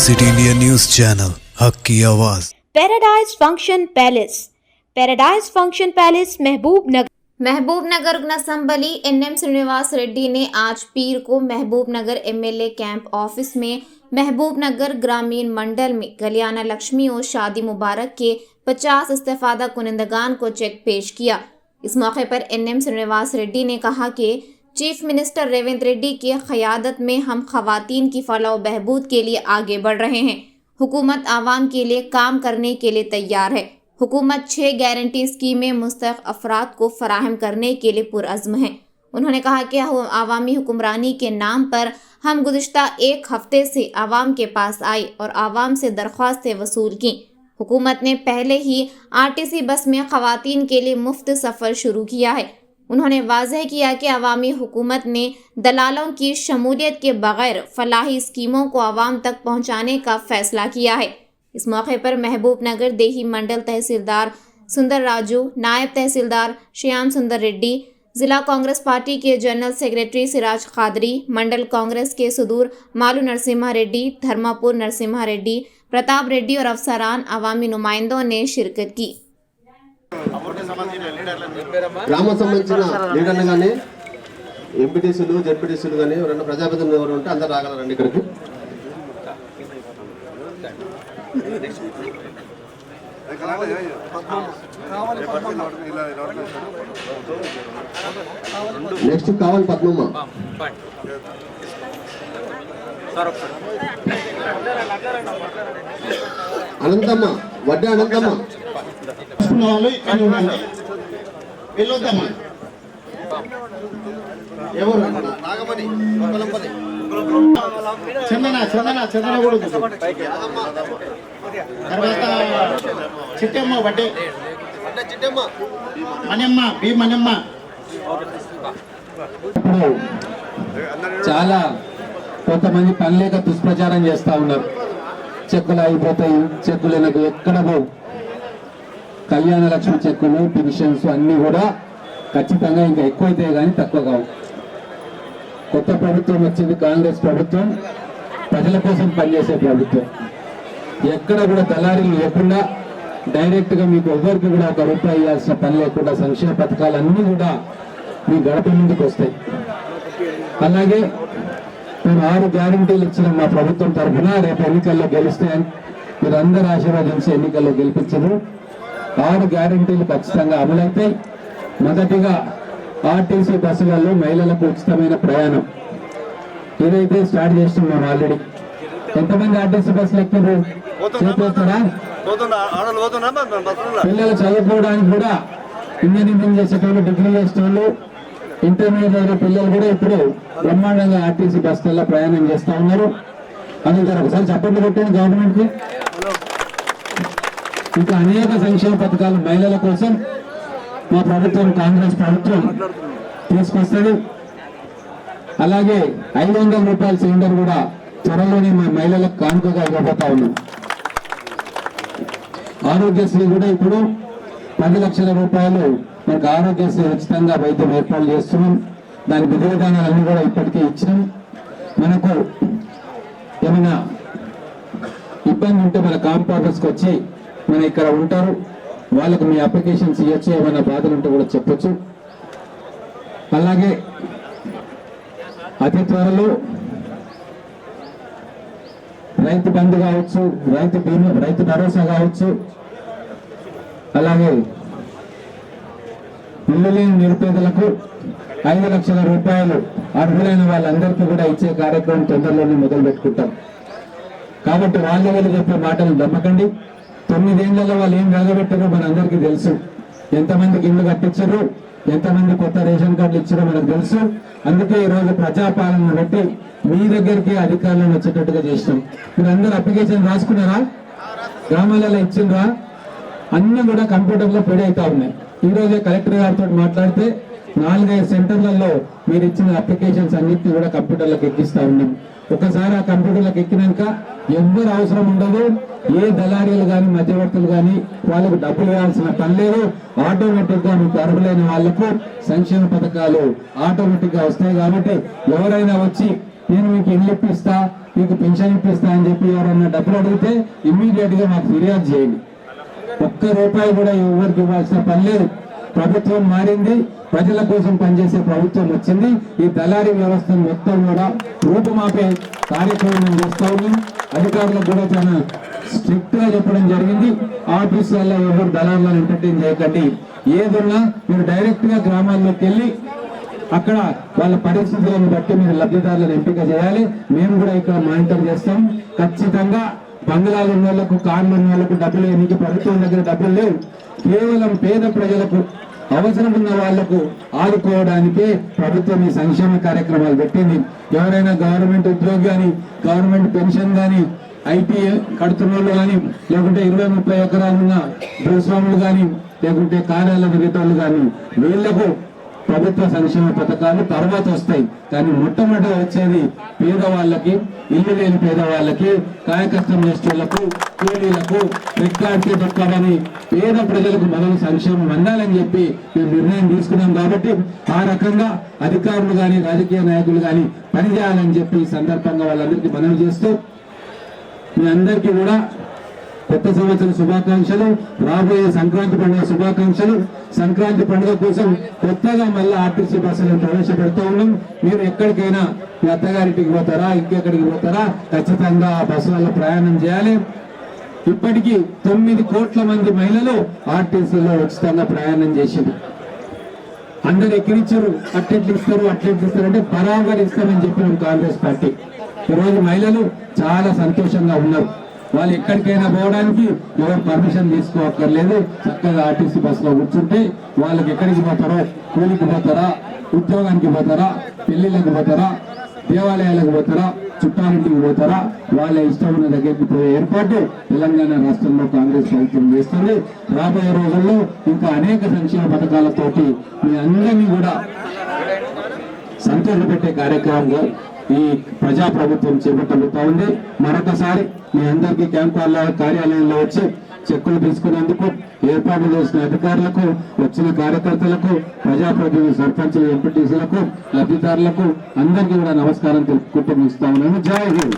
City India news channel हक की आवाज। पैराडाइज फंक्शन पैलेस महबूबनगर नसंबली एनएम श्रीनिवास रेड्डी ने आज पीर को महबूबनगर एमएलए कैंप ऑफिस में महबूबनगर ग्रामीण मंडल में कल्याण लक्ष्मी और शादी मुबारक के 50 इस्तेफादा कुनिंदगान को चेक पेश किया। इस मौके पर एनएम श्रीनिवास रेड्डी ने कहा कि चीफ मिनिस्टर रेवंत रेड्डी की क़यादत में हम ख़वातीन की फलाह व बहबूद के लिए आगे बढ़ रहे हैं। हुकूमत आवाम के लिए काम करने के लिए तैयार है। हुकूमत 6 गारंटी स्कीमें मुस्तहक़ अफराद को फराहम करने के लिए पुरअज़्म है। उन्होंने कहा कि आवामी हुक्मरानी के नाम पर हम गुज़िश्ता 1 हफ्ते से आवाम के पास आए और आवाम से दरख्वास्तें वसूल की। हुकूमत ने पहले ही आरटीसी बस में ख़वातीन के लिए मुफ्त सफ़र शुरू किया है। उन्होंने वाज़ह किया कि अवामी हुकूमत ने दलालों की शमूलियत के बगैर फलाही स्कीमों को आवाम तक पहुँचाने का फ़ैसला किया है। इस मौके पर महबूबनगर देही मंडल तहसीलदार सुंदर राजू, नायब तहसीलदार श्याम सुंदर रेड्डी, ज़िला कांग्रेस पार्टी के जनरल सेक्रेटरी सिराज कादरी, मंडल कांग्रेस के सुदूर मालू नरसिम्हा रेड्डी, धर्मापुर नरसिम्हा रेड्डी, प्रताप रेड्डी और अफसरान अवामी नुमाइंदों ने शिरकत की। గ్రామ సంబంధించిన లీడర్లు కానీ ఎంపీటీసీలు జెడ్పీటీసీలు కానీ ఎవరైనా ప్రజాప్రతినిధులు ఎవరు ఉంటే అందరు రాగలరండి ఇక్కడికి. నెక్స్ట్ కావాలి పద్మమ్మ, అనంతమ్మ, వడ్డే అనంతమ్మ, వెళ్ళొద్దమ్మా. ఎవరు నాగమణి, చందన కూడా తర్వాత చిట్టమ్మ, వడ్డే చిట్టమ్మ, మనమ్మ, బి మనమ్మ. చాలా కొంతమంది పని లేక దుష్ప్రచారం చేస్తూ ఉన్నారు. చెక్కులు అయిపోతాయి, చెక్కులు నాకు ఎక్కడ పోవు. కళ్యాణ లక్ష్మి చెక్కులు, పెన్షన్స్ అన్నీ కూడా ఖచ్చితంగా ఇంకా ఎక్కువైతే కానీ తక్కువ కావు. కొత్త ప్రభుత్వం వచ్చింది, కాంగ్రెస్ ప్రభుత్వం, ప్రజల కోసం పనిచేసే ప్రభుత్వం. ఎక్కడ కూడా దళారీలు లేకుండా డైరెక్ట్గా మీకు ఎవరికి కూడా 1 రూపాయి ఇవ్వాల్సిన పని లేకుండా సంక్షేమ పథకాలన్నీ కూడా మీ గడప ముందుకు వస్తాయి. అలాగే మేము 6 గ్యారంటీలు ఇచ్చిన మా ప్రభుత్వం తరఫున రేపు ఎన్నికల్లో గెలిస్తే మీరందరూ ఆశీర్వదించి ఎన్నికల్లో గెలిపించారు. 6 గ్యారంటీలు ఖచ్చితంగా అమలైతాయి. మొదటిగా ఆర్టీసీ బస్సులలో మహిళలకు ఉచితమైన ప్రయాణం ఏదైతే స్టార్ట్ చేస్తున్నాం ఆల్రెడీ. ఎంతమంది ఆర్టీసీ బస్సులు ఎక్కారు? చేస్తారా? పిల్లలు చదువుకోవడానికి కూడా ఇంజనీరింగ్ చేసేటోళ్ళు, డిగ్రీ చేసేటోళ్ళు, ఇంటర్మీడియట్ పిల్లలు కూడా ఇప్పుడు బ్రహ్మాండంగా ఆర్టీసీ బస్సులలో ప్రయాణం చేస్తూ ఉన్నారు. అందుకని ఒకసారి చప్పట్లు కొట్టండి గవర్నమెంట్కి. ఇంకా అనేక సంక్షేమ పథకాలు మహిళల కోసం మా ప్రభుత్వం, కాంగ్రెస్ ప్రభుత్వం తీసుకొస్తుంది. అలాగే 500 రూపాయల సిలిండర్ కూడా త్వరలోనే మా మహిళలకు కానుకగా ఇవ్వబోతా ఉన్నాం. ఆరోగ్యశ్రీ కూడా ఇప్పుడు 10 లక్షల రూపాయలు మనకు ఆరోగ్యశ్రీ ఉచితంగా వైద్యం ఏర్పాటు చేస్తున్నాం. దాని విధి విధానాలన్నీ కూడా ఇప్పటికే ఇచ్చినాం. మనకు ఏమైనా ఇబ్బంది ఉంటే మన క్యాంప్ ఆఫీస్కి వచ్చి మన ఇక్కడ ఉంటారు, వాళ్ళకు మీ అప్లికేషన్స్ ఇవ్వచ్చు. ఏమైనా బాధలు ఉంటే కూడా చెప్పొచ్చు. అలాగే అతి త్వరలో రైతు బంధు కావచ్చు, రైతు బీమా, రైతు భరోసా కావచ్చు, అలాగే ఇల్లు లేని నిరుపేదలకు 5 లక్షల రూపాయలు అర్హులైన వాళ్ళందరికీ కూడా ఇచ్చే కార్యక్రమం తొందరలోనే మొదలు పెట్టుకుంటాం. కాబట్టి వాళ్ళు చెప్పే మాటలు నమ్మకండి. 9 ఏళ్లలో వాళ్ళు ఏం వెలగబెట్టారో మన అందరికీ తెలుసు. ఎంతమందికి ఇల్లు కట్టించారు, ఎంతమంది కొత్త రేషన్ కార్డులు ఇచ్చారో మనకు తెలుసు. అందుకే ఈరోజు ప్రజాపాలన పెట్టి మీ దగ్గరికి అధికారులను వచ్చేటట్టుగా చేసినాం. మీరు అందరూ అప్లికేషన్ రాసుకున్నారా? గ్రామాలలో ఇచ్చిండ్రా? అన్నీ కూడా కంప్యూటర్లో ఫీడ్ అవుతా ఉన్నాయి. ఈరోజే కలెక్టర్ గారితో మాట్లాడితే 4-5 సెంటర్లలో మీరు ఇచ్చిన అప్లికేషన్స్ అన్నింటినీ కూడా కంప్యూటర్లకు ఎక్కిస్తా ఉన్నాం. ఒకసారి ఆ కంప్యూటర్లకు ఎక్కినాక ఎవ్వరు అవసరం ఉండదు. ఏ దళారీలు కానీ మధ్యవర్తులు కానీ వాళ్ళకు డబ్బులు ఇవ్వాల్సిన పని లేదు. ఆటోమేటిక్ గా మీకు అర్హులైన వాళ్లకు సంక్షేమ పథకాలు ఆటోమేటిక్ గా వస్తాయి. కాబట్టి ఎవరైనా వచ్చి నేను మీకు ఇల్లు ఇప్పిస్తా, మీకు పెన్షన్ ఇప్పిస్తా అని చెప్పి ఎవరన్నా డబ్బులు అడిగితే ఇమ్మీడియట్ గా మాకు ఫిర్యాదు చేయండి. ఒక్క రూపాయి కూడా ఎవరికి ఇవ్వాల్సిన పని లేదు. ప్రభుత్వం మారింది, ప్రజల కోసం పనిచేసే ప్రభుత్వం వచ్చింది. ఈ దళారీ వ్యవస్థను మొత్తం కూడా రూపుమాపే కార్యక్రమం చేస్తా ఉన్నాం. అధికారులకు కూడా చాలా స్ట్రిక్ట్ గా చెప్పడం జరిగింది. ఆఫీసులలో ఎవరు దళారులను ఎంటర్టైన్ చేయకండి, ఏదున్నా మీరు డైరెక్ట్ గా గ్రామాల్లోకి వెళ్ళి అక్కడ వాళ్ళ పరిస్థితులను బట్టి మీరు లబ్ధిదారులను ఎంపిక చేయాలి. మేము కూడా ఇక్కడ మానిటర్ చేస్తాం. ఖచ్చితంగా బంగ్లాలు ఉన్న వాళ్ళకు, కార్లు ఉన్న వాళ్ళకు డబ్బులు ఎన్నిక ప్రభుత్వం దగ్గర డబ్బులు లేవు. కేవలం పేద ప్రజలకు, అవసరం ఉన్న వాళ్లకు ఆదుకోవడానికే ప్రభుత్వం ఈ సంక్షేమ కార్యక్రమాలు పెట్టింది. ఎవరైనా గవర్నమెంట్ ఉద్యోగి కానీ, గవర్నమెంట్ పెన్షన్ కానీ, ఐటీ కడుతున్న వాళ్ళు కానీ, లేకుంటే 20-30 ఎకరాలున్న భూస్వాములు కానీ, లేకుంటే కార్యాలయ విగతోళ్ళు కానీ, వీళ్లకు ప్రభుత్వ సంక్షేమ పథకాలు తర్వాత వస్తాయి. కానీ మొట్టమొదట వచ్చేది పేదవాళ్ళకి, ఇల్లు లేని పేదవాళ్ళకి, కాయకష్టం చేసేళ్లకు, కూలీలకు, రెక్కాడితే దొక్కాలని పేద ప్రజలకు మొదలు సంక్షేమం అందాలని చెప్పి మేము నిర్ణయం తీసుకున్నాం. కాబట్టి ఆ రకంగా అధికారులు కానీ, రాజకీయ నాయకులు కానీ పనిచేయాలని చెప్పి ఈ సందర్భంగా వాళ్ళందరికీ మనవి చేస్తూ, మీ అందరికీ కూడా కొత్త సంవత్సరం శుభాకాంక్షలు, రాబోయే సంక్రాంతి పండుగ శుభాకాంక్షలు. సంక్రాంతి పండుగ కోసం కొత్తగా మళ్ళీ ఆర్టీసీ బస్సులను ప్రవేశపెడుతూ ఉన్నాం. మీరు ఎక్కడికైనా మీ అత్తగారింటికి పోతారా, ఇంకెక్కడికి పోతారా, ఖచ్చితంగా ఆ బస్సులలో ప్రయాణం చేయాలి. ఇప్పటికీ 9 కోట్ల మంది మహిళలు ఆర్టీసీలో ఉచితంగా ప్రయాణం చేసింది. అందరు ఎక్కిరిచ్చారు, అట్లెట్లు ఇస్తారు అంటే బరాబర్ ఇస్తామని చెప్పినాం కాంగ్రెస్ పార్టీ. ఈరోజు మహిళలు చాలా సంతోషంగా ఉన్నారు. వాళ్ళు ఎక్కడికైనా పోవడానికి ఎవరు పర్మిషన్ తీసుకోవక్కర్లేదు. చక్కగా ఆర్టీసీ బస్సులో కూర్చుంటే వాళ్ళకి ఎక్కడికి పోతారో, కూలికి పోతారా, ఉద్యోగానికి పోతారా, పెళ్లిళ్ళకి పోతారా, దేవాలయాలకు పోతారా, చుట్టాలింటికి పోతారా, వాళ్ళ ఇష్టం ఉన్న దగ్గరికి పోయే ఏర్పాటు తెలంగాణ రాష్ట్రంలో కాంగ్రెస్ ప్రభుత్వం చేస్తుంది. రాబోయే రోజుల్లో ఇంకా అనేక సంక్షేమ పథకాలతోటి మీ అందరినీ కూడా సంతోషపెట్టే కార్యక్రమంగా ఈ ప్రజాప్రభుత్వం చేపట్టబోతా ఉంది. మరొకసారి మీ అందరికీ క్యాంప్ కార్యాలయంలో వచ్చి చెక్కులు తీసుకున్నందుకు, ఏర్పాటు చేసిన అధికారులకు, వచ్చిన కార్యకర్తలకు, ప్రజాప్రతినిధులు, సర్పంచులు, ఎంపీటీసీలకు, లబ్ధిదారులకు అందరికీ కూడా నమస్కారం తెలుపుకుంటూ ముగిస్తా ఉన్నాను. జై హింద్.